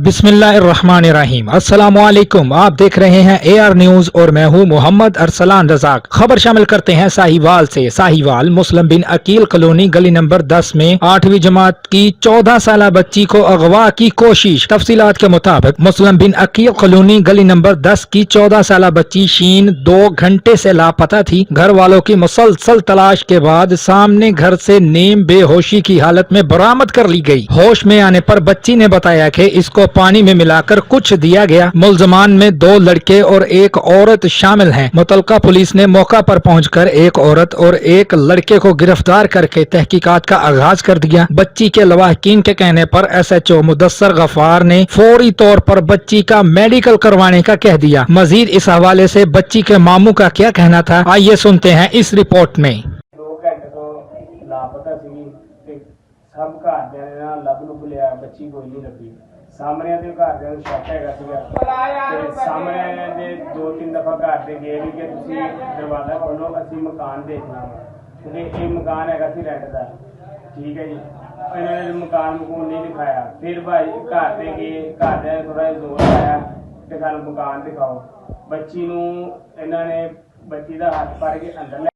बिस्मिल्लाहिर्रहमानिर्रहीम। अस्सलामुअलैकुम। आप देख रहे हैं AR न्यूज और मैं हूं मोहम्मद अरसलान रजाक। खबर शामिल करते हैं साहिवाल से। साहिवाल मुस्लिम बिन अकील कॉलोनी गली नंबर 10 में 8वीं जमात की 14 साल बच्ची को अगवा की कोशिश। तफसीलात के मुताबिक मुस्लिम बिन अकील कॉलोनी गली नंबर 10 की 14 साल बच्ची शीन 2 घंटे से लापता थी। घर वालों की मुसलसल तलाश के बाद सामने घर से नीम बेहोशी की हालत में बरामद कर ली गई। होश में आने पर बच्ची ने बताया कि इसको पानी में मिलाकर कुछ दिया गया। मुलजमान में 2 लड़के और 1 औरत शामिल हैं। मुतलका पुलिस ने मौका पर पहुंचकर 1 औरत और 1 लड़के को गिरफ्तार करके तहकीकात का आगाज कर दिया। बच्ची के लवाहकीन के कहने पर SHO मुदस्सर गफार ने फौरी तौर पर बच्ची का मेडिकल करवाने का कह दिया। मजीद इस हवाले से बच्ची के मामू का क्या कहना था, आइए सुनते हैं इस रिपोर्ट में। 2 ਘੰਟੇ ਤੋਂ ਲਾਪਤਾ ਸੀ ਤੇ ਸਭ ਘਰਦਿਆਂ ਨੇ ਨਾ ਲੱਭ ਲੁੱਭ ਲਿਆ, ਬੱਚੀ ਕੋਈ ਨਹੀਂ ਲੱਭੀ। ਸਾਹਮਣੇ ਦੇ ਘਰਦਿਆਂ ਨੂੰ ਸ਼ੱਕ ਹੈਗਾ ਸੀਗਾ ਤੇ ਸਾਹਮਣੇ ਦੇ 2-3 ਦਫਾ ਘਰ ਦੇ ਗਏ ਵੀ ਕਿ ਤੁਸੀਂ ਦਰਵਾਜ਼ਾ ਖੋਲੋ, ਅਸੀਂ ਮਕਾਨ ਦੇਖਣਾ ਵਾ, ਕਿਉਂਕਿ ਇਹ ਮਕਾਨ ਹੈਗਾ ਸੀ ਰੈਂਟ ਦਾ। ਠੀਕ ਹੈ ਜੀ, ਇਹਨਾਂ ਨੇ ਮਕਾਨ ਮਕੂਨ ਨਹੀਂ ਦਿਖਾਇਆ। ਫਿਰ ਭਾਈ ਘਰ ਦੇ ਗਏ, ਘਰਦਿਆਂ ਨੇ ਥੋੜਾ ਜ਼ੋਰ ਲਾਇਆ ਕਿ ਸਾਨੂੰ ਮਕਾਨ ਦਿਖਾਓ। ਬੱਚੀ ਨੂੰ ਇਹਨਾਂ ਨੇ ਬੱਚੀ ਦਾ ਹੱਥ ਫੜ ਕੇ ਅੰਦਰ